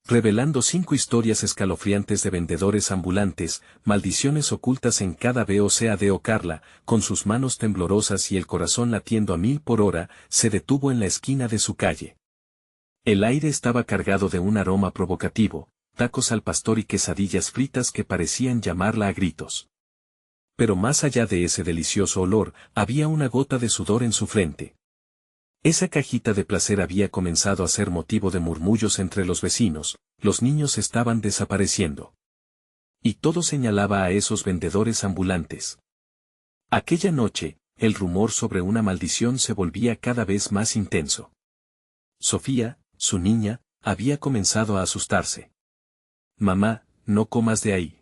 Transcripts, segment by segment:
revelando 5 historias escalofriantes de vendedores ambulantes, maldiciones ocultas en cada BOCAD. Carla, con sus manos temblorosas y el corazón latiendo a 1000 por hora, se detuvo en la esquina de su calle. El aire estaba cargado de un aroma provocativo, tacos al pastor y quesadillas fritas que parecían llamarla a gritos. Pero más allá de ese delicioso olor, había una gota de sudor en su frente. Esa cajita de placer había comenzado a ser motivo de murmullos entre los vecinos, los niños estaban desapareciendo. Y todo señalaba a esos vendedores ambulantes. Aquella noche, el rumor sobre una maldición se volvía cada vez más intenso. Sofía, su niña, había comenzado a asustarse. «Mamá, no comas de ahí»,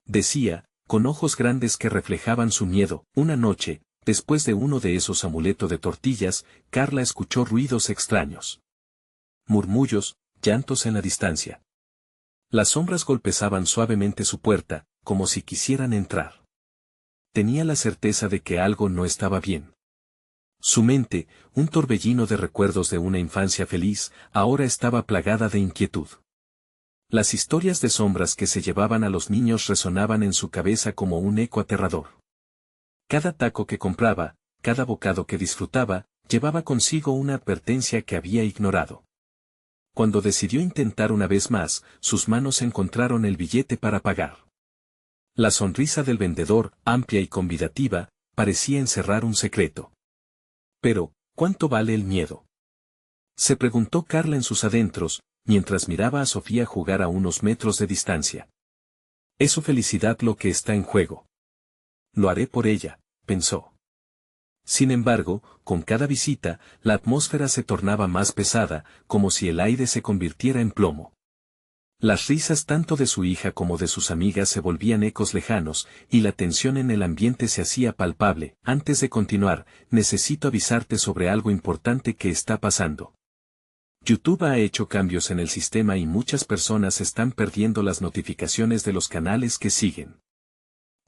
decía, con ojos grandes que reflejaban su miedo. Una noche, después de uno de esos amuletos de tortillas, Carla escuchó ruidos extraños. Murmullos, llantos en la distancia. Las sombras golpeaban suavemente su puerta, como si quisieran entrar. Tenía la certeza de que algo no estaba bien. Su mente, un torbellino de recuerdos de una infancia feliz, ahora estaba plagada de inquietud. Las historias de sombras que se llevaban a los niños resonaban en su cabeza como un eco aterrador. Cada taco que compraba, cada bocado que disfrutaba, llevaba consigo una advertencia que había ignorado. Cuando decidió intentar una vez más, sus manos encontraron el billete para pagar. La sonrisa del vendedor, amplia y convidativa, parecía encerrar un secreto. Pero, ¿cuánto vale el miedo?, se preguntó Carla en sus adentros, mientras miraba a Sofía jugar a unos metros de distancia. Es su felicidad lo que está en juego. Lo haré por ella, pensó. Sin embargo, con cada visita, la atmósfera se tornaba más pesada, como si el aire se convirtiera en plomo. Las risas tanto de su hija como de sus amigas se volvían ecos lejanos, y la tensión en el ambiente se hacía palpable. Antes de continuar, necesito avisarte sobre algo importante que está pasando. YouTube ha hecho cambios en el sistema y muchas personas están perdiendo las notificaciones de los canales que siguen.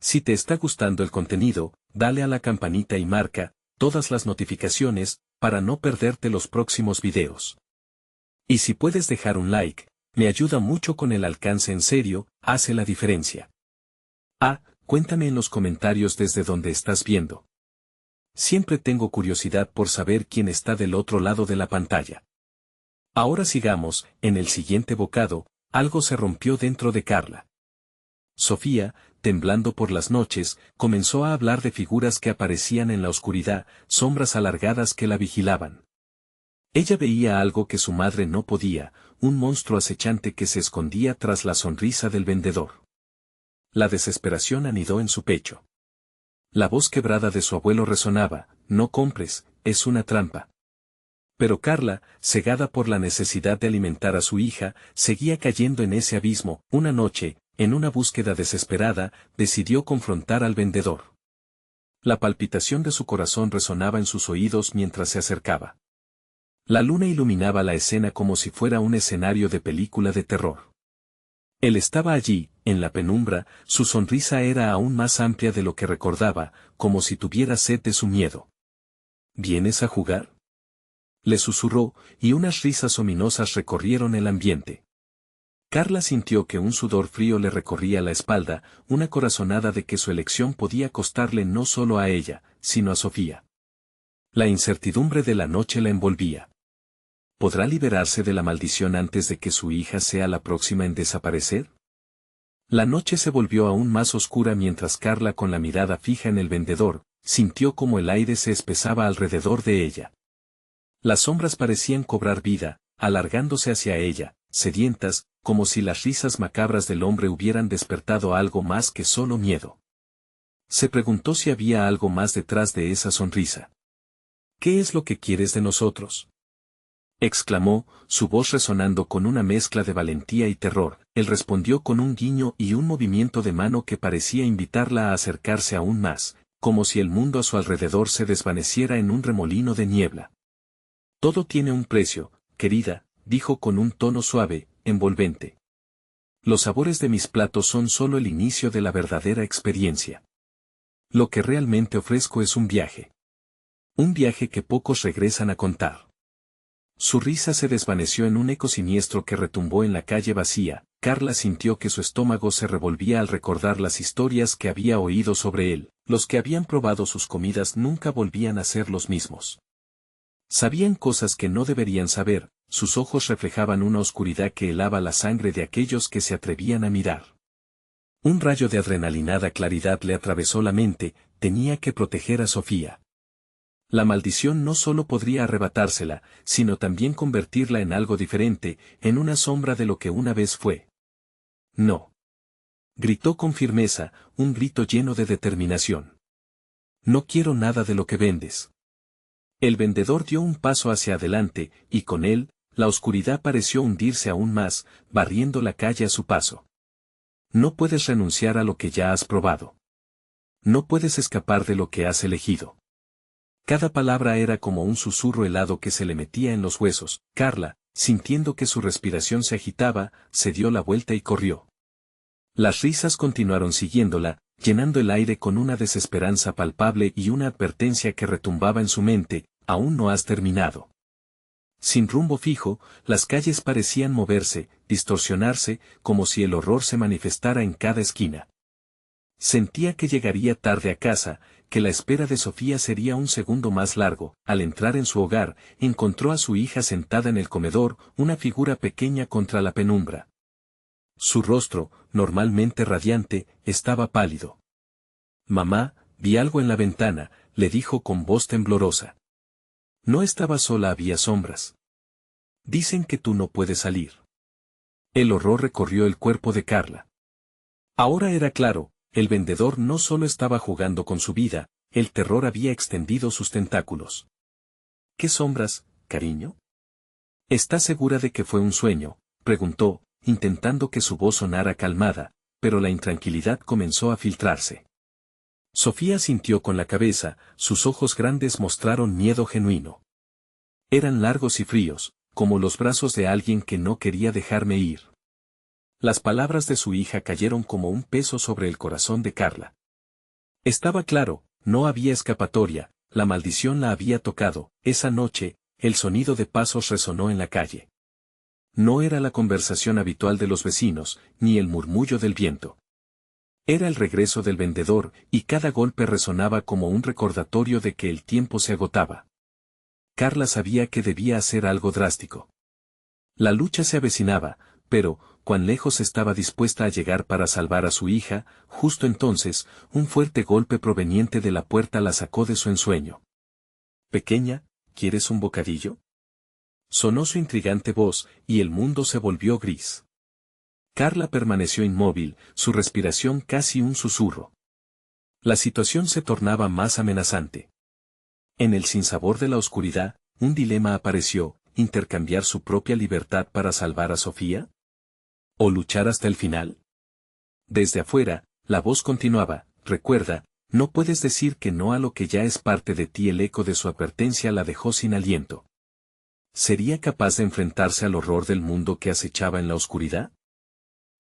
Si te está gustando el contenido, dale a la campanita y marca todas las notificaciones para no perderte los próximos videos. Y si puedes dejar un like, me ayuda mucho con el alcance. En serio, hace la diferencia. Cuéntame en los comentarios desde donde estás viendo. Siempre tengo curiosidad por saber quién está del otro lado de la pantalla. Ahora sigamos. En el siguiente bocado, algo se rompió dentro de Carla. Sofía, temblando por las noches, comenzó a hablar de figuras que aparecían en la oscuridad, sombras alargadas que la vigilaban. Ella veía algo que su madre no podía, un monstruo acechante que se escondía tras la sonrisa del vendedor. La desesperación anidó en su pecho. La voz quebrada de su abuelo resonaba: «No compres, es una trampa». Pero Carla, cegada por la necesidad de alimentar a su hija, seguía cayendo en ese abismo. Una noche, en una búsqueda desesperada, decidió confrontar al vendedor. La palpitación de su corazón resonaba en sus oídos mientras se acercaba. La luna iluminaba la escena como si fuera un escenario de película de terror. Él estaba allí, en la penumbra, su sonrisa era aún más amplia de lo que recordaba, como si tuviera sed de su miedo. «¿Vienes a jugar?», le susurró, y unas risas ominosas recorrieron el ambiente. Carla sintió que un sudor frío le recorría la espalda, una corazonada de que su elección podía costarle no solo a ella, sino a Sofía. La incertidumbre de la noche la envolvía. ¿Podrá liberarse de la maldición antes de que su hija sea la próxima en desaparecer? La noche se volvió aún más oscura mientras Carla, con la mirada fija en el vendedor, sintió como el aire se espesaba alrededor de ella. Las sombras parecían cobrar vida, alargándose hacia ella, sedientas, como si las risas macabras del hombre hubieran despertado algo más que solo miedo. Se preguntó si había algo más detrás de esa sonrisa. «¿Qué es lo que quieres de nosotros?», exclamó, su voz resonando con una mezcla de valentía y terror. Él respondió con un guiño y un movimiento de mano que parecía invitarla a acercarse aún más, como si el mundo a su alrededor se desvaneciera en un remolino de niebla. «Todo tiene un precio, querida», dijo con un tono suave, envolvente. «Los sabores de mis platos son solo el inicio de la verdadera experiencia. Lo que realmente ofrezco es un viaje. Un viaje que pocos regresan a contar. Su risa se desvaneció en un eco siniestro que retumbó en la calle vacía. Carla sintió que su estómago se revolvía al recordar las historias que había oído sobre él. Los que habían probado sus comidas nunca volvían a ser los mismos. Sabían cosas que no deberían saber, sus ojos reflejaban una oscuridad que helaba la sangre de aquellos que se atrevían a mirar. Un rayo de adrenalinada claridad le atravesó la mente, tenía que proteger a Sofía. La maldición no solo podría arrebatársela, sino también convertirla en algo diferente, en una sombra de lo que una vez fue. No. Gritó con firmeza, un grito lleno de determinación. No quiero nada de lo que vendes. El vendedor dio un paso hacia adelante, y con él, la oscuridad pareció hundirse aún más, barriendo la calle a su paso. No puedes renunciar a lo que ya has probado. No puedes escapar de lo que has elegido. Cada palabra era como un susurro helado que se le metía en los huesos. Carla, sintiendo que su respiración se agitaba, se dio la vuelta y corrió. Las risas continuaron siguiéndola, llenando el aire con una desesperanza palpable y una advertencia que retumbaba en su mente: aún no has terminado. Sin rumbo fijo, las calles parecían moverse, distorsionarse, como si el horror se manifestara en cada esquina. Sentía que llegaría tarde a casa, que la espera de Sofía sería un segundo más largo. Al entrar en su hogar, encontró a su hija sentada en el comedor, una figura pequeña contra la penumbra. Su rostro, normalmente radiante, estaba pálido. «Mamá, vi algo en la ventana», le dijo con voz temblorosa. No estaba sola, había sombras. «Dicen que tú no puedes salir». El horror recorrió el cuerpo de Carla. Ahora era claro. El vendedor no solo estaba jugando con su vida, el terror había extendido sus tentáculos. «¿Qué sombras, cariño?» «¿Estás segura de que fue un sueño?», preguntó, intentando que su voz sonara calmada, pero la intranquilidad comenzó a filtrarse. Sofía sintió con la cabeza, sus ojos grandes mostraron miedo genuino. Eran largos y fríos, como los brazos de alguien que no quería dejarme ir. Las palabras de su hija cayeron como un peso sobre el corazón de Carla. Estaba claro, no había escapatoria, la maldición la había tocado. Esa noche, el sonido de pasos resonó en la calle. No era la conversación habitual de los vecinos, ni el murmullo del viento. Era el regreso del vendedor, y cada golpe resonaba como un recordatorio de que el tiempo se agotaba. Carla sabía que debía hacer algo drástico. La lucha se avecinaba, pero cuán lejos estaba dispuesta a llegar para salvar a su hija. Justo entonces, un fuerte golpe proveniente de la puerta la sacó de su ensueño. «Pequeña, ¿quieres un bocadillo?», sonó su intrigante voz, y el mundo se volvió gris. Carla permaneció inmóvil, su respiración casi un susurro. La situación se tornaba más amenazante. En el sinsabor de la oscuridad, un dilema apareció: intercambiar su propia libertad para salvar a Sofía, ¿o luchar hasta el final? Desde afuera, la voz continuaba: «Recuerda, no puedes decir que no a lo que ya es parte de ti». El eco de su advertencia la dejó sin aliento. ¿Sería capaz de enfrentarse al horror del mundo que acechaba en la oscuridad?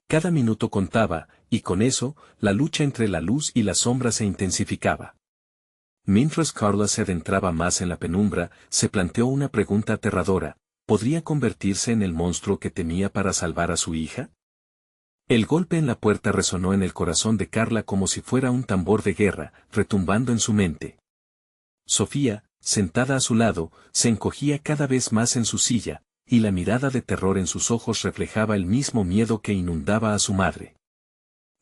Cada minuto contaba, y con eso, la lucha entre la luz y la sombra se intensificaba. Mientras Carla se adentraba más en la penumbra, se planteó una pregunta aterradora: ¿podría convertirse en el monstruo que temía para salvar a su hija? El golpe en la puerta resonó en el corazón de Carla como si fuera un tambor de guerra, retumbando en su mente. Sofía, sentada a su lado, se encogía cada vez más en su silla, y la mirada de terror en sus ojos reflejaba el mismo miedo que inundaba a su madre.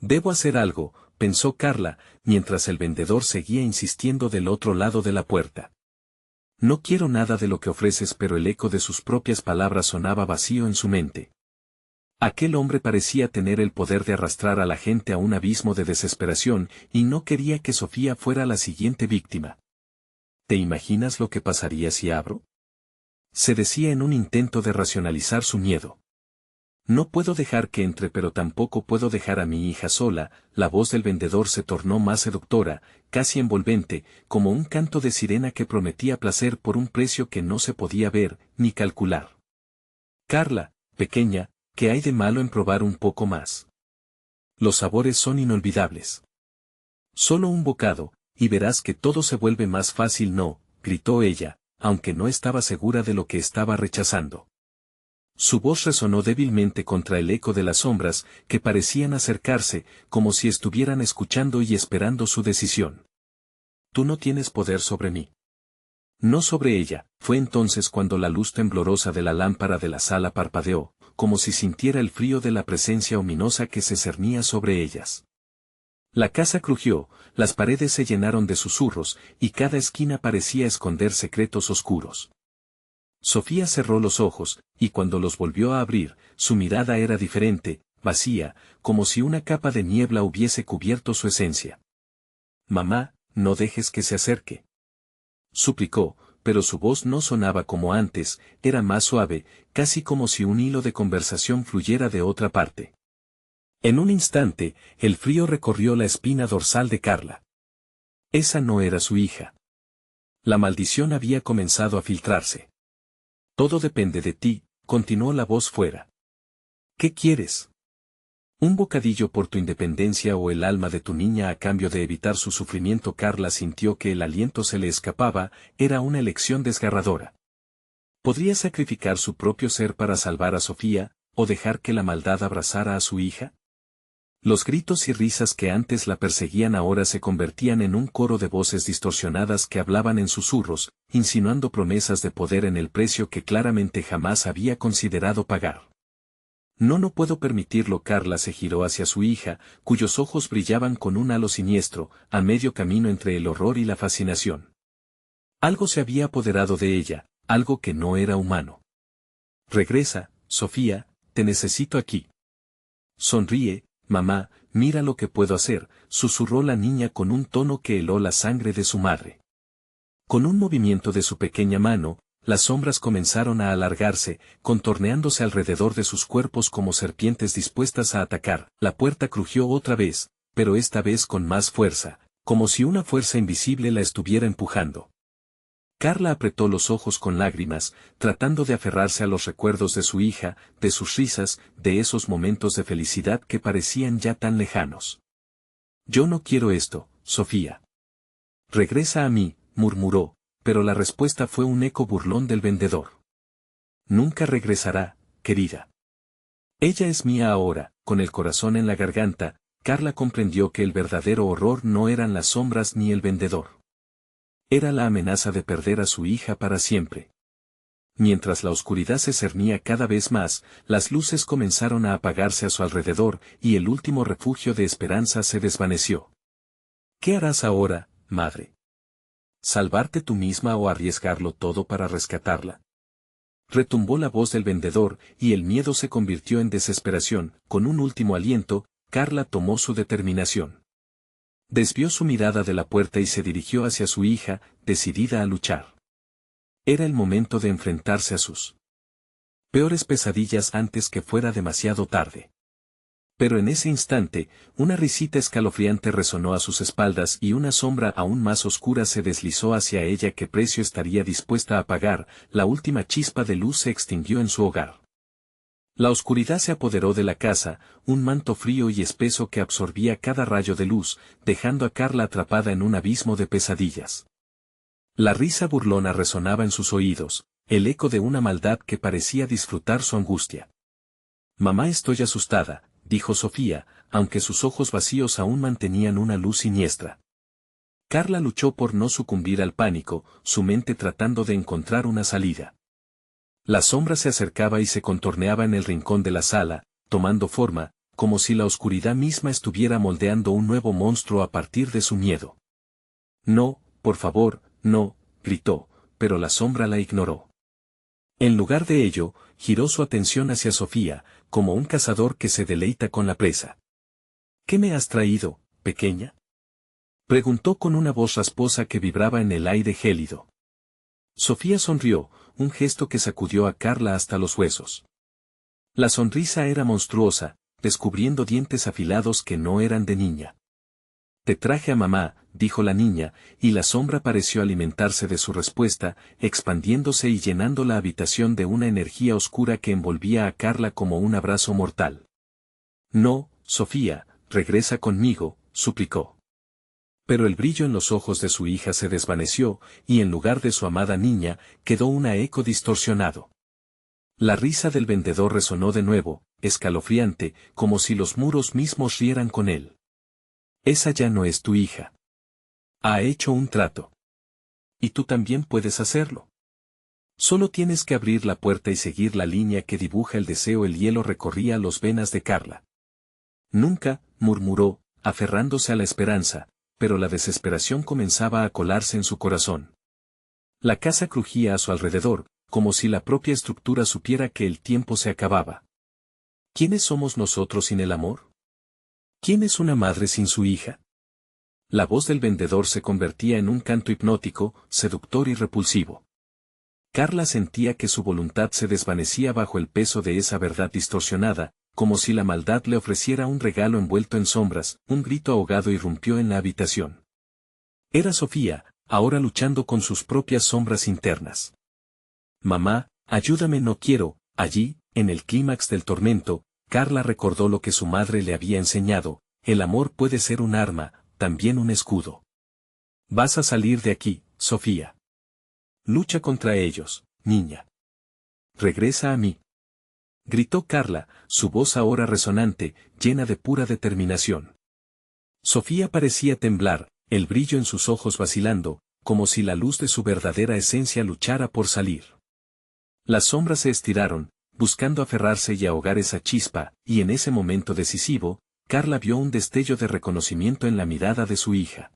«Debo hacer algo», pensó Carla, mientras el vendedor seguía insistiendo del otro lado de la puerta. «No quiero nada de lo que ofreces», pero el eco de sus propias palabras sonaba vacío en su mente. Aquel hombre parecía tener el poder de arrastrar a la gente a un abismo de desesperación, y no quería que Sofía fuera la siguiente víctima. «¿Te imaginas lo que pasaría si abro?», se decía en un intento de racionalizar su miedo. «No puedo dejar que entre, pero tampoco puedo dejar a mi hija sola». La voz del vendedor se tornó más seductora, casi envolvente, como un canto de sirena que prometía placer por un precio que no se podía ver ni calcular. «Carla, pequeña, ¿qué hay de malo en probar un poco más? Los sabores son inolvidables. Solo un bocado, y verás que todo se vuelve más fácil». «No», gritó ella, aunque no estaba segura de lo que estaba rechazando. Su voz resonó débilmente contra el eco de las sombras, que parecían acercarse, como si estuvieran escuchando y esperando su decisión. Tú no tienes poder sobre mí. No sobre ella. Fue entonces cuando la luz temblorosa de la lámpara de la sala parpadeó, como si sintiera el frío de la presencia ominosa que se cernía sobre ellas. La casa crujió, las paredes se llenaron de susurros, y cada esquina parecía esconder secretos oscuros. Sofía cerró los ojos, y cuando los volvió a abrir, su mirada era diferente, vacía, como si una capa de niebla hubiese cubierto su esencia. Mamá, no dejes que se acerque. Suplicó, pero su voz no sonaba como antes, era más suave, casi como si un hilo de conversación fluyera de otra parte. En un instante, el frío recorrió la espina dorsal de Carla. Esa no era su hija. La maldición había comenzado a filtrarse. Todo depende de ti, continuó la voz fuera. ¿Qué quieres? ¿Un bocadillo por tu independencia o el alma de tu niña a cambio de evitar su sufrimiento? Carla sintió que el aliento se le escapaba, era una elección desgarradora. ¿Podría sacrificar su propio ser para salvar a Sofía, o dejar que la maldad abrazara a su hija? Los gritos y risas que antes la perseguían ahora se convertían en un coro de voces distorsionadas que hablaban en susurros, insinuando promesas de poder en el precio que claramente jamás había considerado pagar. No puedo permitirlo. Carla se giró hacia su hija, cuyos ojos brillaban con un halo siniestro, a medio camino entre el horror y la fascinación. Algo se había apoderado de ella, algo que no era humano. Regresa, Sofía, te necesito aquí. Sonríe, mamá, mira lo que puedo hacer, susurró la niña con un tono que heló la sangre de su madre. Con un movimiento de su pequeña mano, las sombras comenzaron a alargarse, contorneándose alrededor de sus cuerpos como serpientes dispuestas a atacar. La puerta crujió otra vez, pero esta vez con más fuerza, como si una fuerza invisible la estuviera empujando. Carla apretó los ojos con lágrimas, tratando de aferrarse a los recuerdos de su hija, de sus risas, de esos momentos de felicidad que parecían ya tan lejanos. Yo no quiero esto, Sofía. Regresa a mí, murmuró, pero la respuesta fue un eco burlón del vendedor. Nunca regresará, querida. Ella es mía ahora. Con el corazón en la garganta, Carla comprendió que el verdadero horror no eran las sombras ni el vendedor. Era la amenaza de perder a su hija para siempre. Mientras la oscuridad se cernía cada vez más, las luces comenzaron a apagarse a su alrededor, y el último refugio de esperanza se desvaneció. ¿Qué harás ahora, madre? ¿Salvarte tú misma o arriesgarlo todo para rescatarla? Retumbó la voz del vendedor, y el miedo se convirtió en desesperación. Con un último aliento, Carla tomó su determinación. Desvió su mirada de la puerta y se dirigió hacia su hija, decidida a luchar. Era el momento de enfrentarse a sus peores pesadillas antes que fuera demasiado tarde. Pero en ese instante, una risita escalofriante resonó a sus espaldas y una sombra aún más oscura se deslizó hacia ella. ¿Qué precio estaría dispuesta a pagar? La última chispa de luz se extinguió en su hogar. La oscuridad se apoderó de la casa, un manto frío y espeso que absorbía cada rayo de luz, dejando a Carla atrapada en un abismo de pesadillas. La risa burlona resonaba en sus oídos, el eco de una maldad que parecía disfrutar su angustia. Mamá, estoy asustada, dijo Sofía, aunque sus ojos vacíos aún mantenían una luz siniestra. Carla luchó por no sucumbir al pánico, su mente tratando de encontrar una salida. La sombra se acercaba y se contorneaba en el rincón de la sala, tomando forma, como si la oscuridad misma estuviera moldeando un nuevo monstruo a partir de su miedo. No, por favor, no, gritó, pero la sombra la ignoró. En lugar de ello, giró su atención hacia Sofía, como un cazador que se deleita con la presa. ¿Qué me has traído, pequeña? Preguntó con una voz rasposa que vibraba en el aire gélido. Sofía sonrió, un gesto que sacudió a Carla hasta los huesos. La sonrisa era monstruosa, descubriendo dientes afilados que no eran de niña. Te traje a mamá, dijo la niña, y la sombra pareció alimentarse de su respuesta, expandiéndose y llenando la habitación de una energía oscura que envolvía a Carla como un abrazo mortal. No, Sofía, regresa conmigo, suplicó. Pero el brillo en los ojos de su hija se desvaneció, y en lugar de su amada niña, quedó un eco distorsionado. La risa del vendedor resonó de nuevo, escalofriante, como si los muros mismos rieran con él. Esa ya no es tu hija. Ha hecho un trato. Y tú también puedes hacerlo. Solo tienes que abrir la puerta y seguir la línea que dibuja el deseo. El hielo recorría las venas de Carla. Nunca, murmuró, aferrándose a la esperanza, pero la desesperación comenzaba a colarse en su corazón. La casa crujía a su alrededor, como si la propia estructura supiera que el tiempo se acababa. ¿Quiénes somos nosotros sin el amor? ¿Quién es una madre sin su hija? La voz del vendedor se convertía en un canto hipnótico, seductor y repulsivo. Carla sentía que su voluntad se desvanecía bajo el peso de esa verdad distorsionada, como si la maldad le ofreciera un regalo envuelto en sombras. Un grito ahogado irrumpió en la habitación. Era Sofía, ahora luchando con sus propias sombras internas. Mamá, ayúdame, no quiero. Allí, en el clímax del tormento, Carla recordó lo que su madre le había enseñado: el amor puede ser un arma, también un escudo. Vas a salir de aquí, Sofía. Lucha contra ellos, niña. Regresa a mí. Gritó Carla, su voz ahora resonante, llena de pura determinación. Sofía parecía temblar, el brillo en sus ojos vacilando, como si la luz de su verdadera esencia luchara por salir. Las sombras se estiraron, buscando aferrarse y ahogar esa chispa, y en ese momento decisivo, Carla vio un destello de reconocimiento en la mirada de su hija.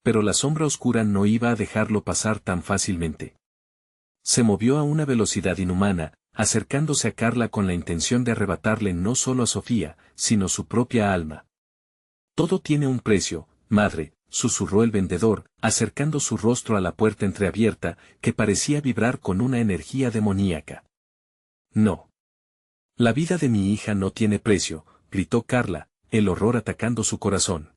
Pero la sombra oscura no iba a dejarlo pasar tan fácilmente. Se movió a una velocidad inhumana, acercándose a Carla con la intención de arrebatarle no solo a Sofía, sino su propia alma. Todo tiene un precio, madre, susurró el vendedor, acercando su rostro a la puerta entreabierta, que parecía vibrar con una energía demoníaca. No. La vida de mi hija no tiene precio, gritó Carla, el horror atacando su corazón.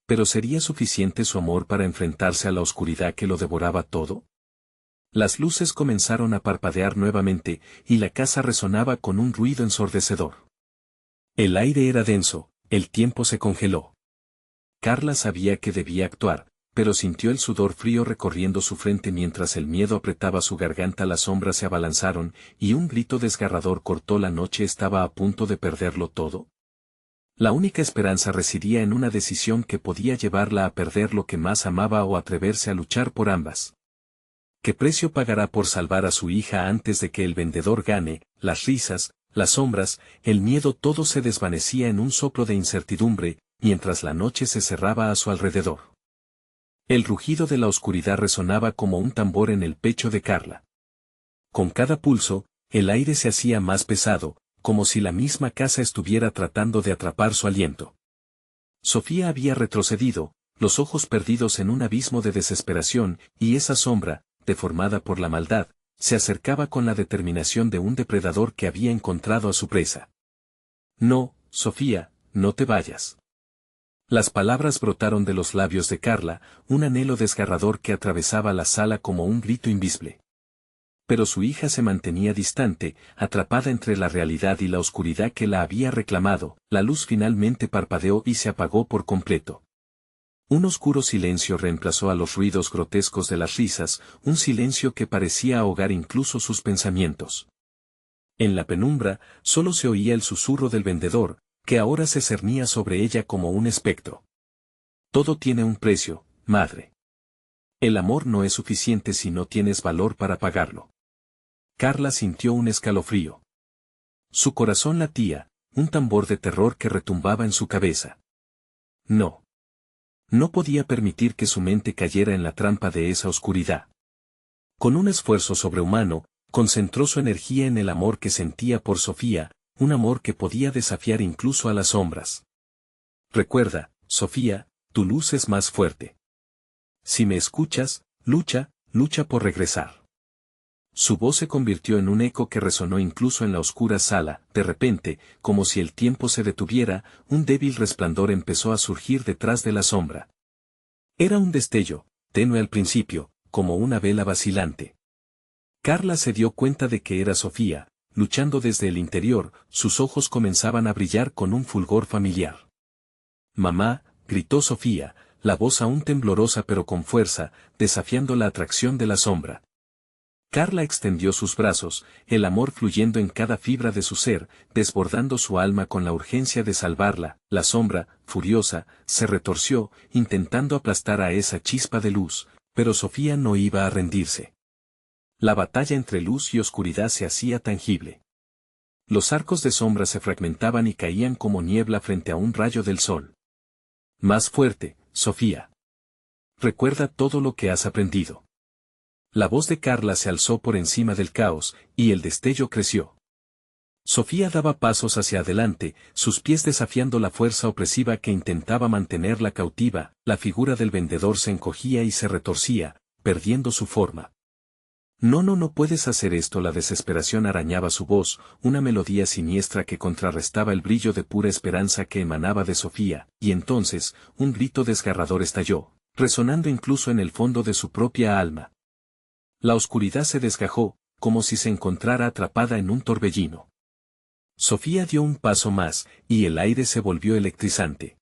¿Pero sería suficiente su amor para enfrentarse a la oscuridad que lo devoraba todo? Las luces comenzaron a parpadear nuevamente, y la casa resonaba con un ruido ensordecedor. El aire era denso, el tiempo se congeló. Carla sabía que debía actuar, pero sintió el sudor frío recorriendo su frente mientras el miedo apretaba su garganta. Las sombras se abalanzaron, y un grito desgarrador cortó la noche. ¿Estaba a punto de perderlo todo? La única esperanza residía en una decisión que podía llevarla a perder lo que más amaba o atreverse a luchar por ambas. ¿Qué precio pagará por salvar a su hija antes de que el vendedor gane? Las risas, las sombras, el miedo, todo se desvanecía en un soplo de incertidumbre, mientras la noche se cerraba a su alrededor. El rugido de la oscuridad resonaba como un tambor en el pecho de Carla. Con cada pulso, el aire se hacía más pesado, como si la misma casa estuviera tratando de atrapar su aliento. Sofía había retrocedido, los ojos perdidos en un abismo de desesperación, y esa sombra, deformada por la maldad, se acercaba con la determinación de un depredador que había encontrado a su presa. No, Sofía, no te vayas. Las palabras brotaron de los labios de Carla, un anhelo desgarrador que atravesaba la sala como un grito invisible. Pero su hija se mantenía distante, atrapada entre la realidad y la oscuridad que la había reclamado. La luz finalmente parpadeó y se apagó por completo. Un oscuro silencio reemplazó a los ruidos grotescos de las risas, un silencio que parecía ahogar incluso sus pensamientos. En la penumbra, solo se oía el susurro del vendedor, que ahora se cernía sobre ella como un espectro. Todo tiene un precio, madre. El amor no es suficiente si no tienes valor para pagarlo. Carla sintió un escalofrío. Su corazón latía, un tambor de terror que retumbaba en su cabeza. No. No podía permitir que su mente cayera en la trampa de esa oscuridad. Con un esfuerzo sobrehumano, concentró su energía en el amor que sentía por Sofía, un amor que podía desafiar incluso a las sombras. Recuerda, Sofía, tu luz es más fuerte. Si me escuchas, lucha, lucha por regresar. Su voz se convirtió en un eco que resonó incluso en la oscura sala. De repente, como si el tiempo se detuviera, un débil resplandor empezó a surgir detrás de la sombra. Era un destello, tenue al principio, como una vela vacilante. Carla se dio cuenta de que era Sofía, luchando desde el interior. Sus ojos comenzaban a brillar con un fulgor familiar. Mamá, gritó Sofía, la voz aún temblorosa pero con fuerza, desafiando la atracción de la sombra. Carla extendió sus brazos, el amor fluyendo en cada fibra de su ser, desbordando su alma con la urgencia de salvarla. La sombra, furiosa, se retorció, intentando aplastar a esa chispa de luz, pero Sofía no iba a rendirse. La batalla entre luz y oscuridad se hacía tangible. Los arcos de sombra se fragmentaban y caían como niebla frente a un rayo del sol. Más fuerte, Sofía. Recuerda todo lo que has aprendido. La voz de Carla se alzó por encima del caos, y el destello creció. Sofía daba pasos hacia adelante, sus pies desafiando la fuerza opresiva que intentaba mantenerla cautiva. La figura del vendedor se encogía y se retorcía, perdiendo su forma. No puedes hacer esto. La desesperación arañaba su voz, una melodía siniestra que contrarrestaba el brillo de pura esperanza que emanaba de Sofía, y entonces, un grito desgarrador estalló, resonando incluso en el fondo de su propia alma. La oscuridad se desgajó, como si se encontrara atrapada en un torbellino. Sofía dio un paso más, y el aire se volvió electrizante.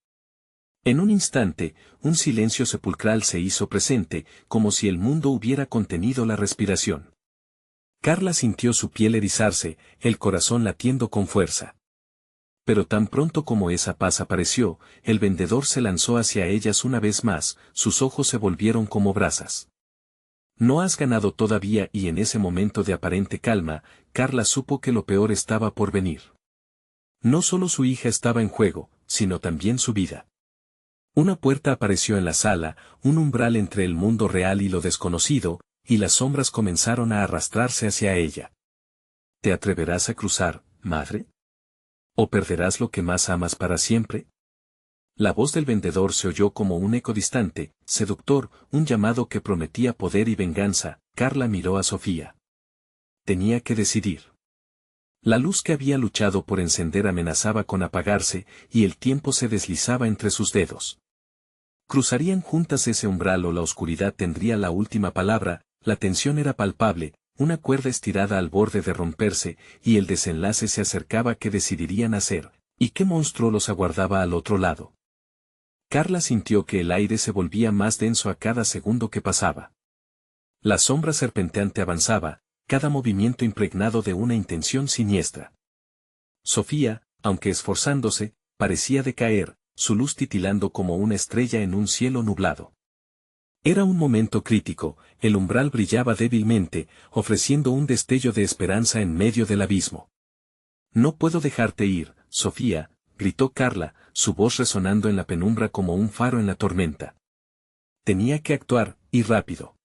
En un instante, un silencio sepulcral se hizo presente, como si el mundo hubiera contenido la respiración. Carla sintió su piel erizarse, el corazón latiendo con fuerza. Pero tan pronto como esa paz apareció, el vendedor se lanzó hacia ellas una vez más, sus ojos se volvieron como brasas. No has ganado todavía, y en ese momento de aparente calma, Carla supo que lo peor estaba por venir. No solo su hija estaba en juego, sino también su vida. Una puerta apareció en la sala, un umbral entre el mundo real y lo desconocido, y las sombras comenzaron a arrastrarse hacia ella. ¿Te atreverás a cruzar, madre? ¿O perderás lo que más amas para siempre? La voz del vendedor se oyó como un eco distante, seductor, un llamado que prometía poder y venganza. Carla miró a Sofía. Tenía que decidir. La luz que había luchado por encender amenazaba con apagarse, y el tiempo se deslizaba entre sus dedos. Cruzarían juntas ese umbral o la oscuridad tendría la última palabra. La tensión era palpable, una cuerda estirada al borde de romperse, y el desenlace se acercaba. ¿Qué decidirían hacer? ¿Y qué monstruo los aguardaba al otro lado? Carla sintió que el aire se volvía más denso a cada segundo que pasaba. La sombra serpenteante avanzaba, cada movimiento impregnado de una intención siniestra. Sofía, aunque esforzándose, parecía decaer, su luz titilando como una estrella en un cielo nublado. Era un momento crítico, el umbral brillaba débilmente, ofreciendo un destello de esperanza en medio del abismo. No puedo dejarte ir, Sofía, gritó Carla, su voz resonando en la penumbra como un faro en la tormenta. Tenía que actuar, y rápido.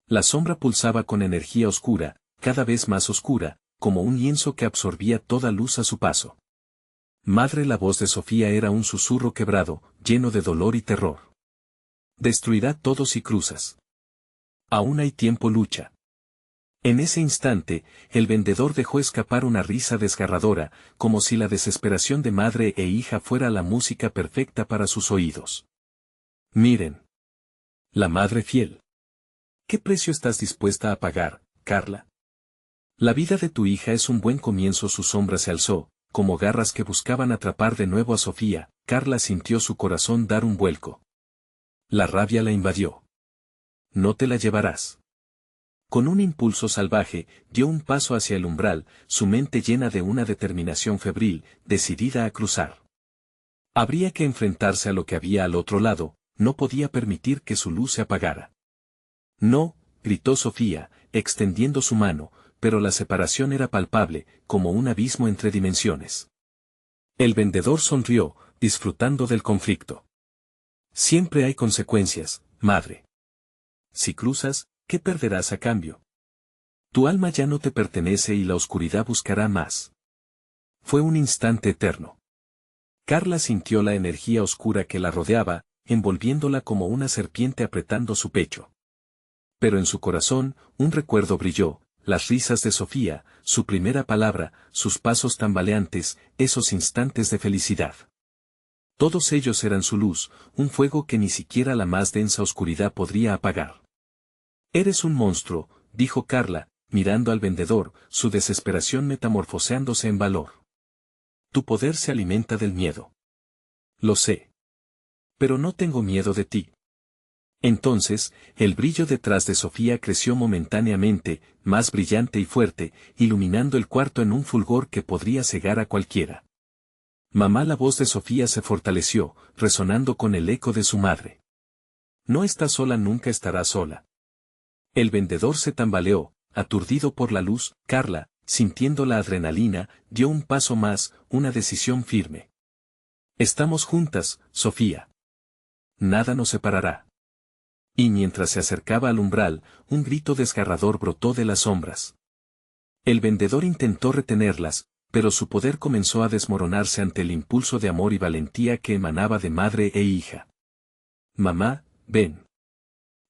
La sombra pulsaba con energía oscura, cada vez más oscura, como un lienzo que absorbía toda luz a su paso. Madre, la voz de Sofía era un susurro quebrado, lleno de dolor y terror. Destruirá todo si cruzas. Aún hay tiempo, lucha. En ese instante, el vendedor dejó escapar una risa desgarradora, como si la desesperación de madre e hija fuera la música perfecta para sus oídos. Miren. La madre fiel. ¿Qué precio estás dispuesta a pagar, Carla? La vida de tu hija es un buen comienzo. Su sombra se alzó, como garras que buscaban atrapar de nuevo a Sofía. Carla sintió su corazón dar un vuelco. La rabia la invadió. No te la llevarás. Con un impulso salvaje, dio un paso hacia el umbral, su mente llena de una determinación febril, decidida a cruzar. Habría que enfrentarse a lo que había al otro lado, no podía permitir que su luz se apagara. No, gritó Sofía, extendiendo su mano, pero la separación era palpable, como un abismo entre dimensiones. El vendedor sonrió, disfrutando del conflicto. Siempre hay consecuencias, madre. Si cruzas, ¿qué perderás a cambio? Tu alma ya no te pertenece y la oscuridad buscará más. Fue un instante eterno. Carla sintió la energía oscura que la rodeaba, envolviéndola como una serpiente apretando su pecho. Pero en su corazón, un recuerdo brilló, las risas de Sofía, su primera palabra, sus pasos tambaleantes, esos instantes de felicidad. Todos ellos eran su luz, un fuego que ni siquiera la más densa oscuridad podría apagar. Eres un monstruo, dijo Carla, mirando al vendedor, su desesperación metamorfoseándose en valor. Tu poder se alimenta del miedo. Lo sé. Pero no tengo miedo de ti. Entonces, el brillo detrás de Sofía creció momentáneamente, más brillante y fuerte, iluminando el cuarto en un fulgor que podría cegar a cualquiera. Mamá, la voz de Sofía se fortaleció, resonando con el eco de su madre. No está sola, nunca estará sola. El vendedor se tambaleó, aturdido por la luz. Carla, sintiendo la adrenalina, dio un paso más, una decisión firme. Estamos juntas, Sofía. Nada nos separará. Y mientras se acercaba al umbral, un grito desgarrador brotó de las sombras. El vendedor intentó retenerlas, pero su poder comenzó a desmoronarse ante el impulso de amor y valentía que emanaba de madre e hija. Mamá, ven.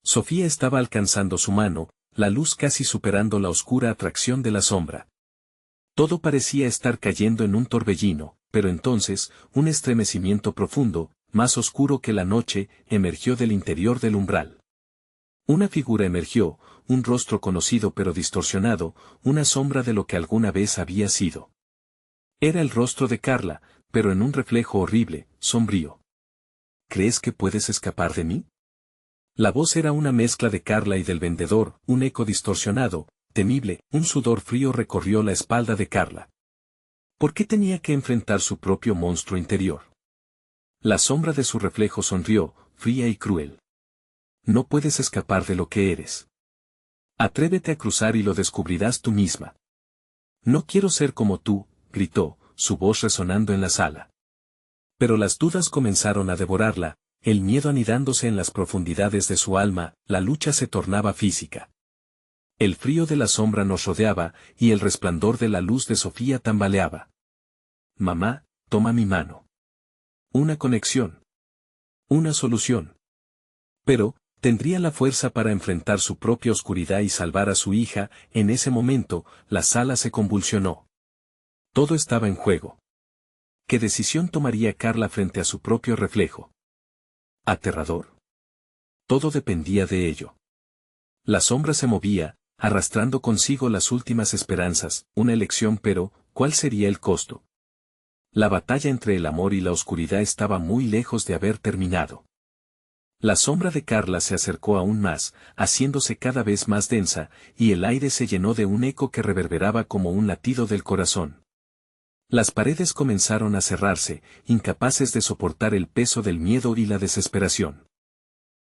Sofía estaba alcanzando su mano, la luz casi superando la oscura atracción de la sombra. Todo parecía estar cayendo en un torbellino, pero entonces, un estremecimiento profundo, más oscuro que la noche, emergió del interior del umbral. Una figura emergió, un rostro conocido pero distorsionado, una sombra de lo que alguna vez había sido. Era el rostro de Carla, pero en un reflejo horrible, sombrío. ¿Crees que puedes escapar de mí? La voz era una mezcla de Carla y del vendedor, un eco distorsionado, temible. Un sudor frío recorrió la espalda de Carla. ¿Por qué tenía que enfrentar su propio monstruo interior? La sombra de su reflejo sonrió, fría y cruel. No puedes escapar de lo que eres. Atrévete a cruzar y lo descubrirás tú misma. No quiero ser como tú, gritó, su voz resonando en la sala. Pero las dudas comenzaron a devorarla, el miedo anidándose en las profundidades de su alma. La lucha se tornaba física. El frío de la sombra nos rodeaba, y el resplandor de la luz de Sofía tambaleaba. Mamá, toma mi mano. Una conexión. Una solución. Pero, ¿tendría la fuerza para enfrentar su propia oscuridad y salvar a su hija? En ese momento, la sala se convulsionó. Todo estaba en juego. ¿Qué decisión tomaría Carla frente a su propio reflejo? Aterrador. Todo dependía de ello. La sombra se movía, arrastrando consigo las últimas esperanzas, una elección, pero, ¿cuál sería el costo? La batalla entre el amor y la oscuridad estaba muy lejos de haber terminado. La sombra de Carla se acercó aún más, haciéndose cada vez más densa, y el aire se llenó de un eco que reverberaba como un latido del corazón. Las paredes comenzaron a cerrarse, incapaces de soportar el peso del miedo y la desesperación.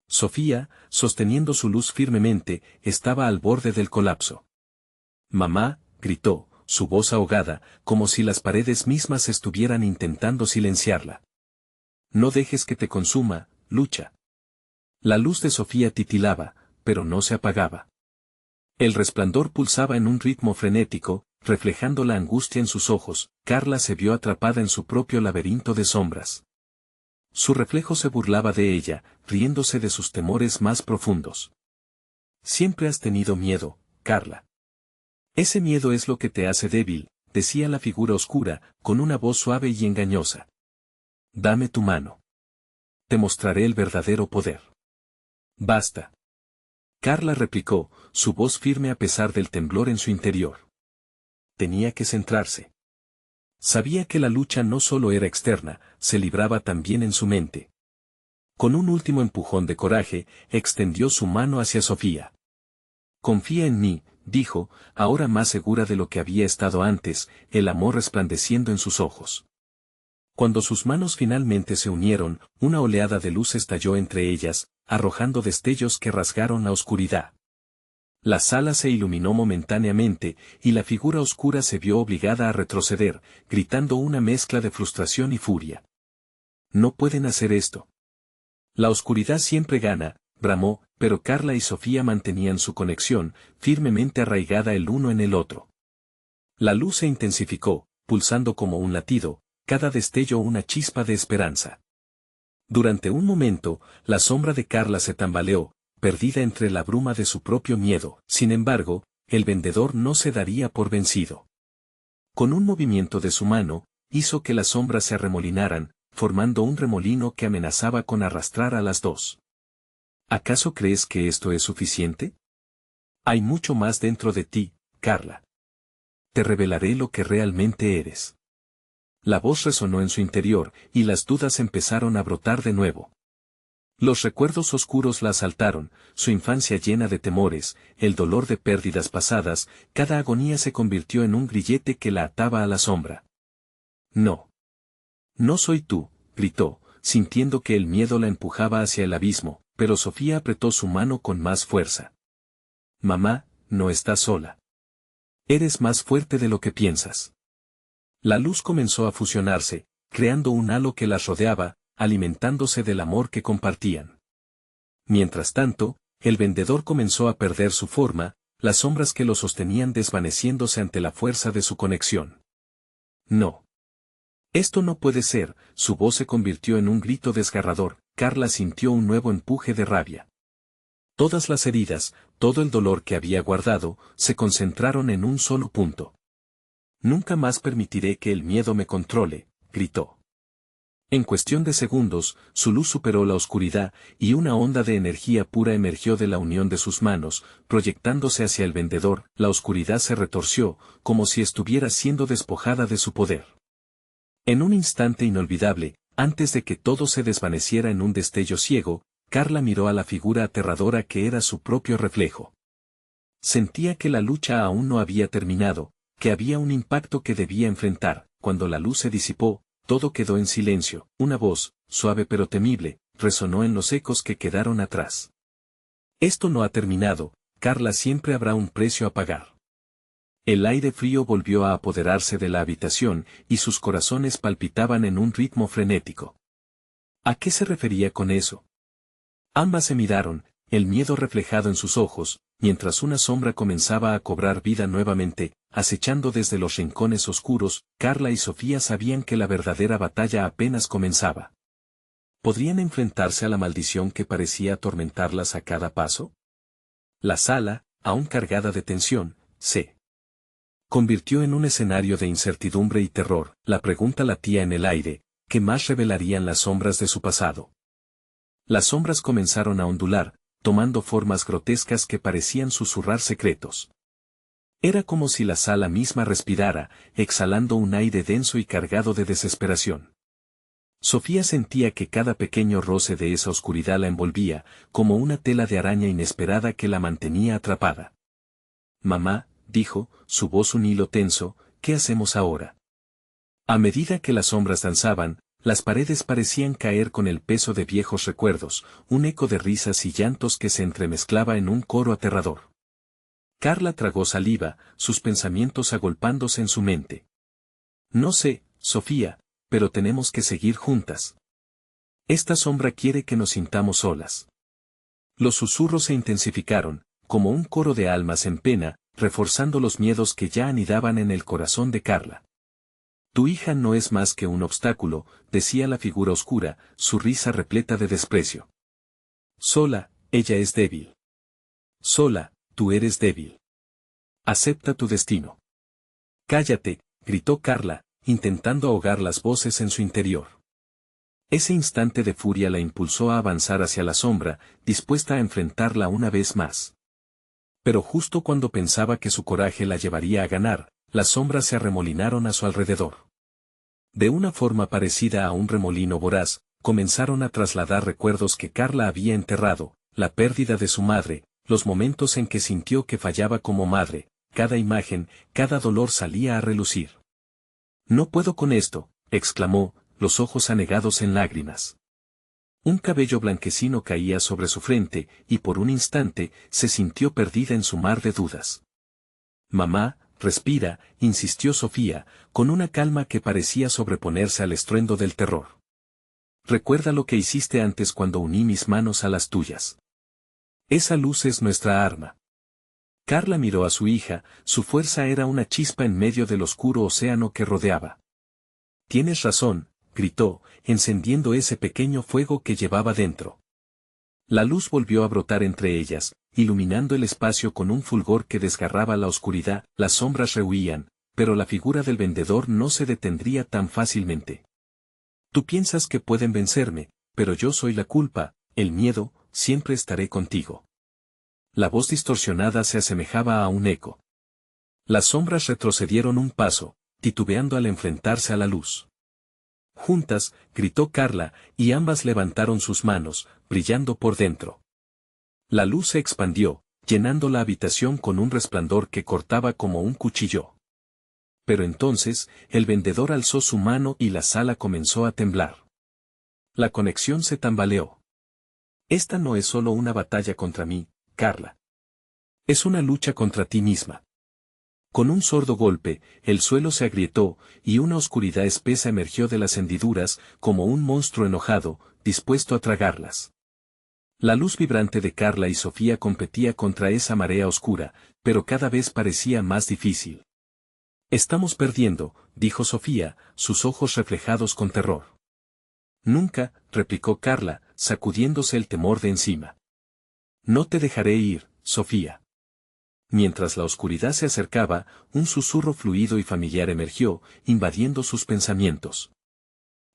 Sofía, sosteniendo su luz firmemente, estaba al borde del colapso. Mamá, gritó, su voz ahogada, como si las paredes mismas estuvieran intentando silenciarla. No dejes que te consuma, lucha. La luz de Sofía titilaba, pero no se apagaba. El resplandor pulsaba en un ritmo frenético, reflejando la angustia en sus ojos. Carla se vio atrapada en su propio laberinto de sombras. Su reflejo se burlaba de ella, riéndose de sus temores más profundos. Siempre has tenido miedo, Carla. Ese miedo es lo que te hace débil, decía la figura oscura, con una voz suave y engañosa. Dame tu mano. Te mostraré el verdadero poder. Basta. Carla replicó, su voz firme a pesar del temblor en su interior. Tenía que centrarse. Sabía que la lucha no solo era externa, se libraba también en su mente. Con un último empujón de coraje, extendió su mano hacia Sofía. Confía en mí, dijo, ahora más segura de lo que había estado antes, el amor resplandeciendo en sus ojos. Cuando sus manos finalmente se unieron, una oleada de luz estalló entre ellas, arrojando destellos que rasgaron la oscuridad. La sala se iluminó momentáneamente, y la figura oscura se vio obligada a retroceder, gritando una mezcla de frustración y furia. No pueden hacer esto. La oscuridad siempre gana, bramó, pero Carla y Sofía mantenían su conexión, firmemente arraigada el uno en el otro. La luz se intensificó, pulsando como un latido, cada destello una chispa de esperanza. Durante un momento, la sombra de Carla se tambaleó, perdida entre la bruma de su propio miedo. Sin embargo, el vendedor no se daría por vencido. Con un movimiento de su mano, hizo que las sombras se arremolinaran, formando un remolino que amenazaba con arrastrar a las dos. ¿Acaso crees que esto es suficiente? Hay mucho más dentro de ti, Carla. Te revelaré lo que realmente eres. La voz resonó en su interior, y las dudas empezaron a brotar de nuevo. Los recuerdos oscuros la asaltaron, su infancia llena de temores, el dolor de pérdidas pasadas, cada agonía se convirtió en un grillete que la ataba a la sombra. No. No soy tú, gritó, sintiendo que el miedo la empujaba hacia el abismo, pero Sofía apretó su mano con más fuerza. Mamá, no estás sola. Eres más fuerte de lo que piensas. La luz comenzó a fusionarse, creando un halo que las rodeaba, alimentándose del amor que compartían. Mientras tanto, el vendedor comenzó a perder su forma, las sombras que lo sostenían desvaneciéndose ante la fuerza de su conexión. No. Esto no puede ser, su voz se convirtió en un grito desgarrador, Carla sintió un nuevo empuje de rabia. Todas las heridas, todo el dolor que había guardado, se concentraron en un solo punto. Nunca más permitiré que el miedo me controle, gritó. En cuestión de segundos, su luz superó la oscuridad, y una onda de energía pura emergió de la unión de sus manos, proyectándose hacia el vendedor. La oscuridad se retorció, como si estuviera siendo despojada de su poder. En un instante inolvidable, antes de que todo se desvaneciera en un destello ciego, Carla miró a la figura aterradora que era su propio reflejo. Sentía que la lucha aún no había terminado, que había un impacto que debía enfrentar. Cuando la luz se disipó, todo quedó en silencio. Una voz, suave pero temible, resonó en los ecos que quedaron atrás. Esto no ha terminado, Carla, siempre habrá un precio a pagar. El aire frío volvió a apoderarse de la habitación, y sus corazones palpitaban en un ritmo frenético. ¿A qué se refería con eso? Ambas se miraron, el miedo reflejado en sus ojos, mientras una sombra comenzaba a cobrar vida nuevamente, acechando desde los rincones oscuros. Carla y Sofía sabían que la verdadera batalla apenas comenzaba. ¿Podrían enfrentarse a la maldición que parecía atormentarlas a cada paso? La sala, aún cargada de tensión, se convirtió en un escenario de incertidumbre y terror. La pregunta latía en el aire, ¿qué más revelarían las sombras de su pasado? Las sombras comenzaron a ondular, tomando formas grotescas que parecían susurrar secretos. Era como si la sala misma respirara, exhalando un aire denso y cargado de desesperación. Sofía sentía que cada pequeño roce de esa oscuridad la envolvía, como una tela de araña inesperada que la mantenía atrapada. Mamá, dijo, su voz un hilo tenso, ¿qué hacemos ahora? A medida que las sombras danzaban, las paredes parecían caer con el peso de viejos recuerdos, un eco de risas y llantos que se entremezclaba en un coro aterrador. Carla tragó saliva, sus pensamientos agolpándose en su mente. No sé, Sofía, pero tenemos que seguir juntas. Esta sombra quiere que nos sintamos solas. Los susurros se intensificaron, como un coro de almas en pena, reforzando los miedos que ya anidaban en el corazón de Carla. Tu hija no es más que un obstáculo, decía la figura oscura, su risa repleta de desprecio. Sola, ella es débil. Sola, tú eres débil. Acepta tu destino. Cállate, gritó Carla, intentando ahogar las voces en su interior. Ese instante de furia la impulsó a avanzar hacia la sombra, dispuesta a enfrentarla una vez más. Pero justo cuando pensaba que su coraje la llevaría a ganar, las sombras se arremolinaron a su alrededor. De una forma parecida a un remolino voraz, comenzaron a trasladar recuerdos que Carla había enterrado, la pérdida de su madre, los momentos en que sintió que fallaba como madre, cada imagen, cada dolor salía a relucir. No puedo con esto, exclamó, los ojos anegados en lágrimas. Un cabello blanquecino caía sobre su frente, y por un instante, se sintió perdida en su mar de dudas. Mamá, respira, insistió Sofía, con una calma que parecía sobreponerse al estruendo del terror. Recuerda lo que hiciste antes cuando uní mis manos a las tuyas. Esa luz es nuestra arma. Carla miró a su hija, su fuerza era una chispa en medio del oscuro océano que rodeaba. Tienes razón, gritó, encendiendo ese pequeño fuego que llevaba dentro. La luz volvió a brotar entre ellas, iluminando el espacio con un fulgor que desgarraba la oscuridad. Las sombras rehuían, pero la figura del vendedor no se detendría tan fácilmente. Tú piensas que pueden vencerme, pero yo soy la culpa, el miedo, siempre estaré contigo. La voz distorsionada se asemejaba a un eco. Las sombras retrocedieron un paso, titubeando al enfrentarse a la luz. Juntas, gritó Carla, y ambas levantaron sus manos, brillando por dentro. La luz se expandió, llenando la habitación con un resplandor que cortaba como un cuchillo. Pero entonces, el vendedor alzó su mano y la sala comenzó a temblar. La conexión se tambaleó. Esta no es solo una batalla contra mí, Carla. Es una lucha contra ti misma. Con un sordo golpe, el suelo se agrietó, y una oscuridad espesa emergió de las hendiduras, como un monstruo enojado, dispuesto a tragarlas. La luz vibrante de Carla y Sofía competía contra esa marea oscura, pero cada vez parecía más difícil. Estamos perdiendo, dijo Sofía, sus ojos reflejados con terror. Nunca, replicó Carla, sacudiéndose el temor de encima. No te dejaré ir, Sofía. Mientras la oscuridad se acercaba, un susurro fluido y familiar emergió, invadiendo sus pensamientos.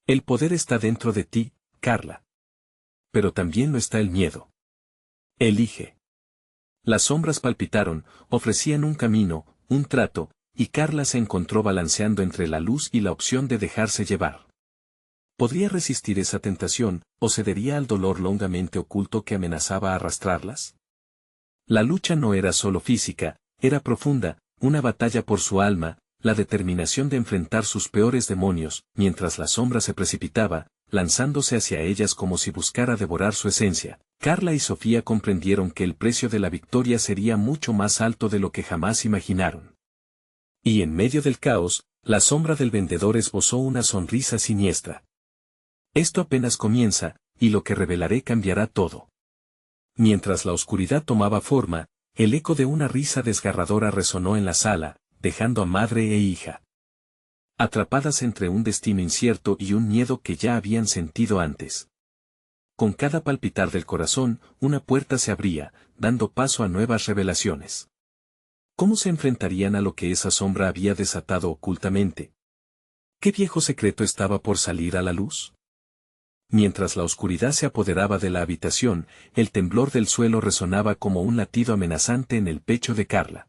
El poder está dentro de ti, Carla. Pero también lo está el miedo. Elige. Las sombras palpitaron, ofrecían un camino, un trato, y Carla se encontró balanceando entre la luz y la opción de dejarse llevar. ¿Podría resistir esa tentación, o cedería al dolor longamente oculto que amenazaba arrastrarlas? La lucha no era solo física, era profunda, una batalla por su alma, la determinación de enfrentar sus peores demonios, mientras la sombra se precipitaba, lanzándose hacia ellas como si buscara devorar su esencia. Carla y Sofía comprendieron que el precio de la victoria sería mucho más alto de lo que jamás imaginaron. Y en medio del caos, la sombra del vendedor esbozó una sonrisa siniestra. Esto apenas comienza, y lo que revelaré cambiará todo. Mientras la oscuridad tomaba forma, el eco de una risa desgarradora resonó en la sala, dejando a madre e hija atrapadas entre un destino incierto y un miedo que ya habían sentido antes. Con cada palpitar del corazón, una puerta se abría, dando paso a nuevas revelaciones. ¿Cómo se enfrentarían a lo que esa sombra había desatado ocultamente? ¿Qué viejo secreto estaba por salir a la luz? Mientras la oscuridad se apoderaba de la habitación, el temblor del suelo resonaba como un latido amenazante en el pecho de Carla.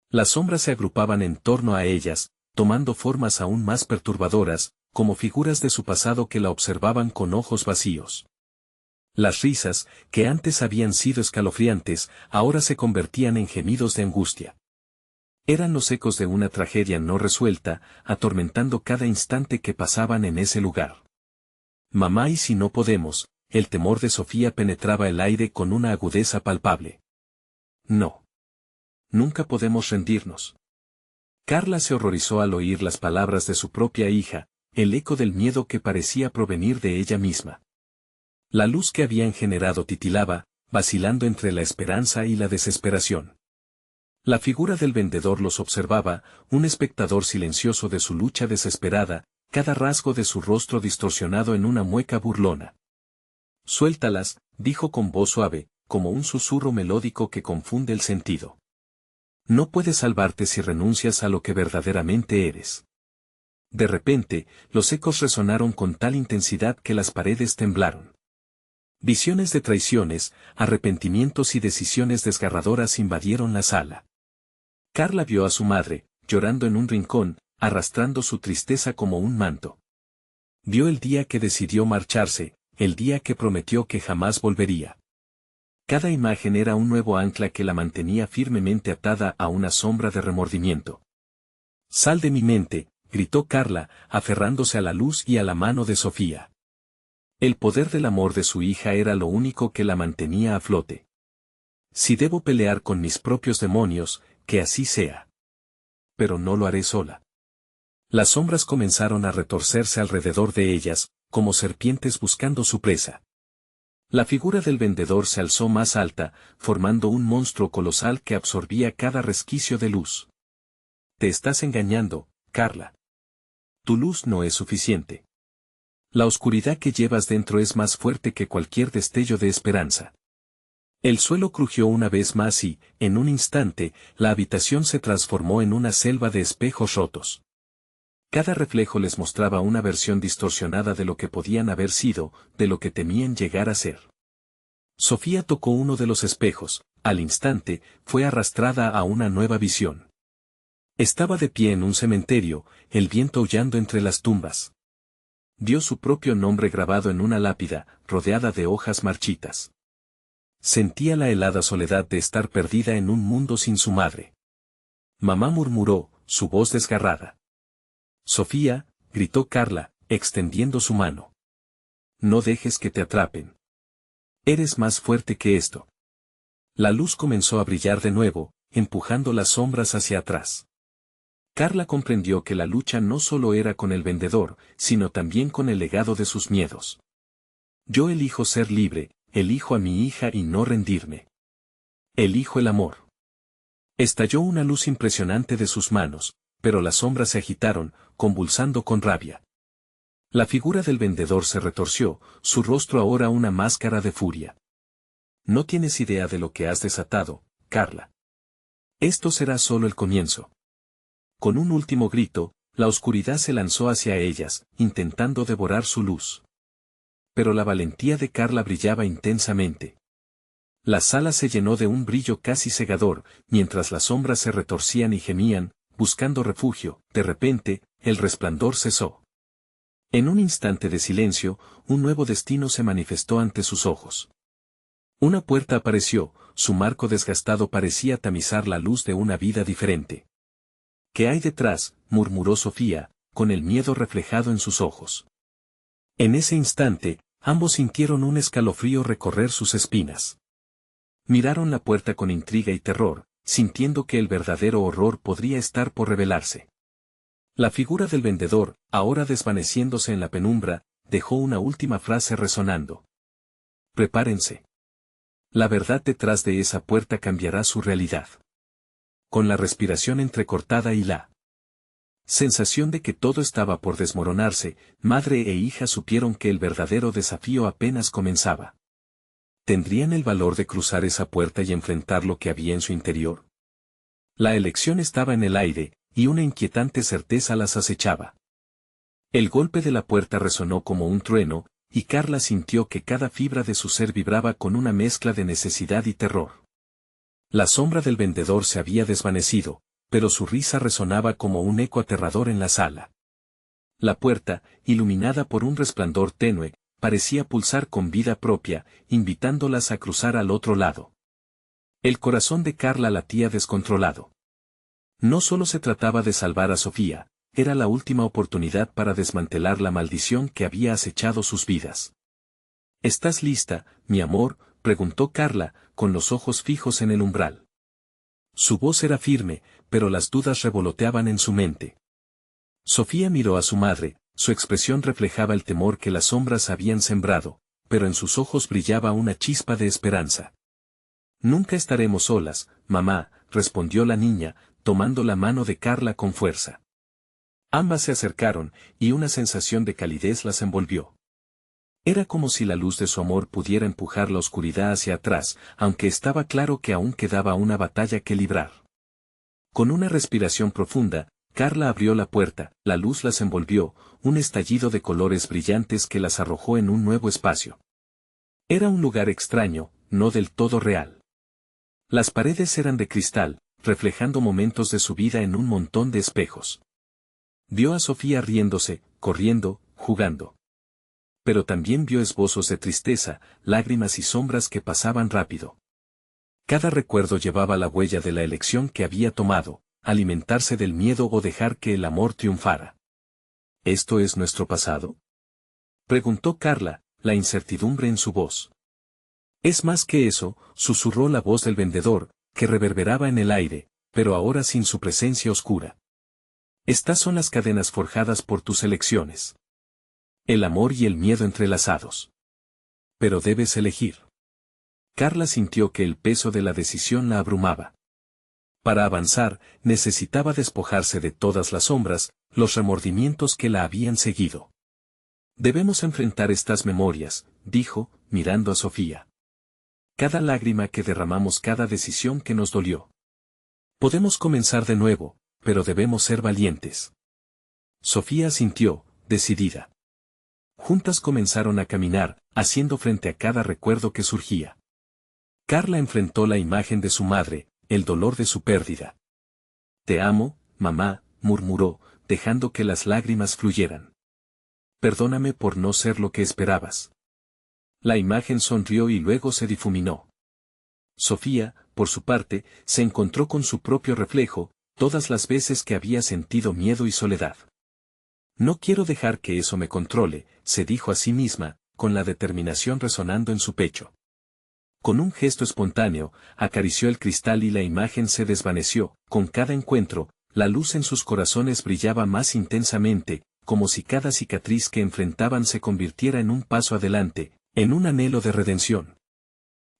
Las sombras se agrupaban en torno a ellas, tomando formas aún más perturbadoras, como figuras de su pasado que la observaban con ojos vacíos. Las risas, que antes habían sido escalofriantes, ahora se convertían en gemidos de angustia. Eran los ecos de una tragedia no resuelta, atormentando cada instante que pasaban en ese lugar. Mamá, y si no podemos, el temor de Sofía penetraba el aire con una agudeza palpable. No. Nunca podemos rendirnos. Carla se horrorizó al oír las palabras de su propia hija, el eco del miedo que parecía provenir de ella misma. La luz que habían generado titilaba, vacilando entre la esperanza y la desesperación. La figura del vendedor los observaba, un espectador silencioso de su lucha desesperada, cada rasgo de su rostro distorsionado en una mueca burlona. Suéltalas, dijo con voz suave, como un susurro melódico que confunde el sentido. No puedes salvarte si renuncias a lo que verdaderamente eres. De repente, los ecos resonaron con tal intensidad que las paredes temblaron. Visiones de traiciones, arrepentimientos y decisiones desgarradoras invadieron la sala. Carla vio a su madre, llorando en un rincón, arrastrando su tristeza como un manto. Vio el día que decidió marcharse, el día que prometió que jamás volvería. Cada imagen era un nuevo ancla que la mantenía firmemente atada a una sombra de remordimiento. «Sal de mi mente», gritó Carla, aferrándose a la luz y a la mano de Sofía. El poder del amor de su hija era lo único que la mantenía a flote. «Si debo pelear con mis propios demonios, que así sea. Pero no lo haré sola». Las sombras comenzaron a retorcerse alrededor de ellas, como serpientes buscando su presa. La figura del vendedor se alzó más alta, formando un monstruo colosal que absorbía cada resquicio de luz. «Te estás engañando, Carla. Tu luz no es suficiente. La oscuridad que llevas dentro es más fuerte que cualquier destello de esperanza». El suelo crujió una vez más y, en un instante, la habitación se transformó en una selva de espejos rotos. Cada reflejo les mostraba una versión distorsionada de lo que podían haber sido, de lo que temían llegar a ser. Sofía tocó uno de los espejos, al instante, fue arrastrada a una nueva visión. Estaba de pie en un cementerio, el viento aullando entre las tumbas. Vio su propio nombre grabado en una lápida, rodeada de hojas marchitas. Sentía la helada soledad de estar perdida en un mundo sin su madre. Mamá murmuró, su voz desgarrada. Sofía, gritó Carla, extendiendo su mano. No dejes que te atrapen. Eres más fuerte que esto. La luz comenzó a brillar de nuevo, empujando las sombras hacia atrás. Carla comprendió que la lucha no solo era con el vendedor, sino también con el legado de sus miedos. Yo elijo ser libre, elijo a mi hija y no rendirme. Elijo el amor. Estalló una luz impresionante de sus manos, pero las sombras se agitaron, convulsando con rabia. La figura del vendedor se retorció, su rostro ahora una máscara de furia. No tienes idea de lo que has desatado, Carla. Esto será solo el comienzo. Con un último grito, la oscuridad se lanzó hacia ellas, intentando devorar su luz. Pero la valentía de Carla brillaba intensamente. La sala se llenó de un brillo casi cegador, mientras las sombras se retorcían y gemían, buscando refugio. De repente, el resplandor cesó. En un instante de silencio, un nuevo destino se manifestó ante sus ojos. Una puerta apareció, su marco desgastado parecía tamizar la luz de una vida diferente. ¿Qué hay detrás?, murmuró Sofía, con el miedo reflejado en sus ojos. En ese instante, ambos sintieron un escalofrío recorrer sus espinas. Miraron la puerta con intriga y terror, sintiendo que el verdadero horror podría estar por revelarse. La figura del vendedor, ahora desvaneciéndose en la penumbra, dejó una última frase resonando. Prepárense. La verdad detrás de esa puerta cambiará su realidad. Con la respiración entrecortada y la sensación de que todo estaba por desmoronarse, madre e hija supieron que el verdadero desafío apenas comenzaba. ¿Tendrían el valor de cruzar esa puerta y enfrentar lo que había en su interior? La elección estaba en el aire, y una inquietante certeza las acechaba. El golpe de la puerta resonó como un trueno, y Carla sintió que cada fibra de su ser vibraba con una mezcla de necesidad y terror. La sombra del vendedor se había desvanecido, pero su risa resonaba como un eco aterrador en la sala. La puerta, iluminada por un resplandor tenue, parecía pulsar con vida propia, invitándolas a cruzar al otro lado. El corazón de Carla latía descontrolado. No solo se trataba de salvar a Sofía, era la última oportunidad para desmantelar la maldición que había acechado sus vidas. ¿Estás lista, mi amor?, preguntó Carla, con los ojos fijos en el umbral. Su voz era firme, pero las dudas revoloteaban en su mente. Sofía miró a su madre, su expresión reflejaba el temor que las sombras habían sembrado, pero en sus ojos brillaba una chispa de esperanza. Nunca estaremos solas, mamá, respondió la niña, tomando la mano de Carla con fuerza. Ambas se acercaron, y una sensación de calidez las envolvió. Era como si la luz de su amor pudiera empujar la oscuridad hacia atrás, aunque estaba claro que aún quedaba una batalla que librar. Con una respiración profunda, Carla abrió la puerta, la luz las envolvió, un estallido de colores brillantes que las arrojó en un nuevo espacio. Era un lugar extraño, no del todo real. Las paredes eran de cristal, reflejando momentos de su vida en un montón de espejos. Vio a Sofía riéndose, corriendo, jugando. Pero también vio esbozos de tristeza, lágrimas y sombras que pasaban rápido. Cada recuerdo llevaba la huella de la elección que había tomado, alimentarse del miedo o dejar que el amor triunfara. ¿Esto es nuestro pasado?, preguntó Carla, la incertidumbre en su voz. Es más que eso, susurró la voz del vendedor, que reverberaba en el aire, pero ahora sin su presencia oscura. Estas son las cadenas forjadas por tus elecciones. El amor y el miedo entrelazados. Pero debes elegir. Carla sintió que el peso de la decisión la abrumaba. Para avanzar, necesitaba despojarse de todas las sombras, los remordimientos que la habían seguido. Debemos enfrentar estas memorias, dijo, mirando a Sofía. Cada lágrima que derramamos, cada decisión que nos dolió. Podemos comenzar de nuevo, pero debemos ser valientes. Sofía asintió, decidida. Juntas comenzaron a caminar, haciendo frente a cada recuerdo que surgía. Carla enfrentó la imagen de su madre, el dolor de su pérdida. Te amo, mamá, murmuró, dejando que las lágrimas fluyeran. perdóname por no ser lo que esperabas. La imagen sonrió y luego se difuminó. Sofía, por su parte, se encontró con su propio reflejo, todas las veces que había sentido miedo y soledad. No quiero dejar que eso me controle, se dijo a sí misma, con la determinación resonando en su pecho. Con un gesto espontáneo, acarició el cristal y la imagen se desvaneció. Con cada encuentro, la luz en sus corazones brillaba más intensamente, como si cada cicatriz que enfrentaban se convirtiera en un paso adelante, en un anhelo de redención.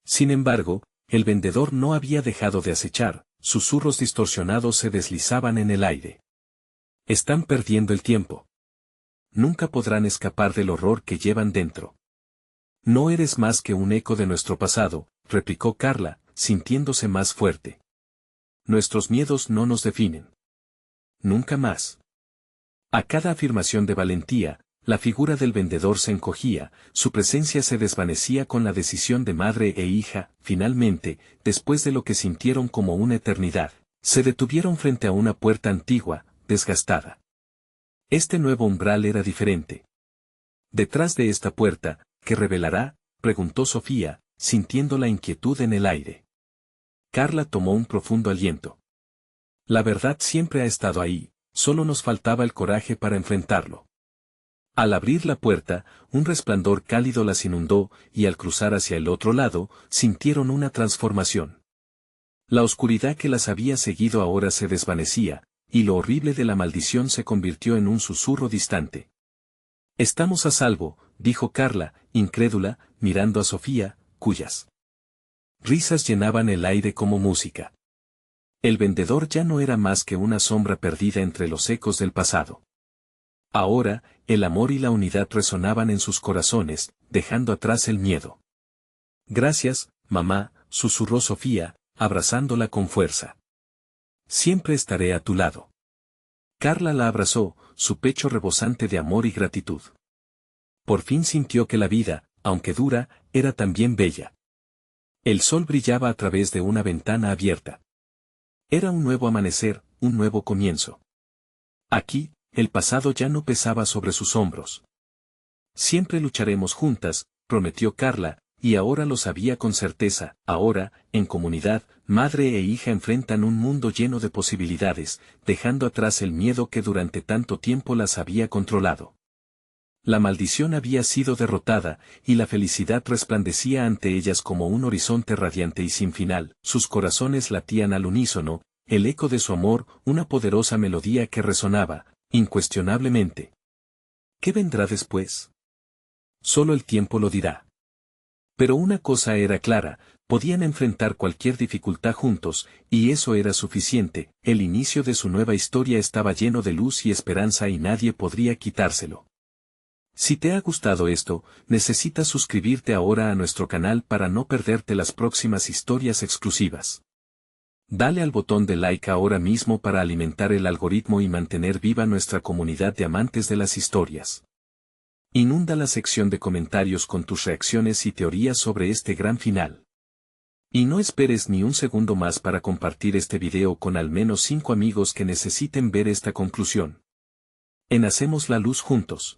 Sin embargo, el vendedor no había dejado de acechar, susurros distorsionados se deslizaban en el aire. Están perdiendo el tiempo. Nunca podrán escapar del horror que llevan dentro. No eres más que un eco de nuestro pasado, replicó Carla, sintiéndose más fuerte. Nuestros miedos no nos definen. Nunca más. A cada afirmación de valentía, la figura del vendedor se encogía, su presencia se desvanecía con la decisión de madre e hija. Finalmente, después de lo que sintieron como una eternidad, se detuvieron frente a una puerta antigua, desgastada. Este nuevo umbral era diferente. Detrás de esta puerta, ¿qué revelará?, preguntó Sofía, sintiendo la inquietud en el aire. Carla tomó un profundo aliento. La verdad siempre ha estado ahí, solo nos faltaba el coraje para enfrentarlo. Al abrir la puerta, un resplandor cálido las inundó, y al cruzar hacia el otro lado, sintieron una transformación. La oscuridad que las había seguido ahora se desvanecía, y lo horrible de la maldición se convirtió en un susurro distante. Estamos a salvo, dijo Carla, incrédula, mirando a Sofía, cuyas risas llenaban el aire como música. El vendedor ya no era más que una sombra perdida entre los ecos del pasado. Ahora, el amor y la unidad resonaban en sus corazones, dejando atrás el miedo. Gracias, mamá, susurró Sofía, abrazándola con fuerza. Siempre estaré a tu lado. Carla la abrazó, su pecho rebosante de amor y gratitud. Por fin sintió que la vida, aunque dura, era también bella. El sol brillaba a través de una ventana abierta. Era un nuevo amanecer, un nuevo comienzo. Aquí, el pasado ya no pesaba sobre sus hombros. Siempre lucharemos juntas, prometió Carla, y ahora lo sabía con certeza. Ahora, en comunidad, madre e hija enfrentan un mundo lleno de posibilidades, dejando atrás el miedo que durante tanto tiempo las había controlado. La maldición había sido derrotada, y la felicidad resplandecía ante ellas como un horizonte radiante y sin final. Sus corazones latían al unísono, el eco de su amor, una poderosa melodía que resonaba, incuestionablemente. ¿Qué vendrá después? Solo el tiempo lo dirá. Pero una cosa era clara, podían enfrentar cualquier dificultad juntos, y eso era suficiente. El inicio de su nueva historia estaba lleno de luz y esperanza y nadie podría quitárselo. Si te ha gustado esto, necesitas suscribirte ahora a nuestro canal para no perderte las próximas historias exclusivas. Dale al botón de like ahora mismo para alimentar el algoritmo y mantener viva nuestra comunidad de amantes de las historias. Inunda la sección de comentarios con tus reacciones y teorías sobre este gran final. Y no esperes ni un segundo más para compartir este video con al menos 5 amigos que necesiten ver esta conclusión. En Hacemos la Luz juntos.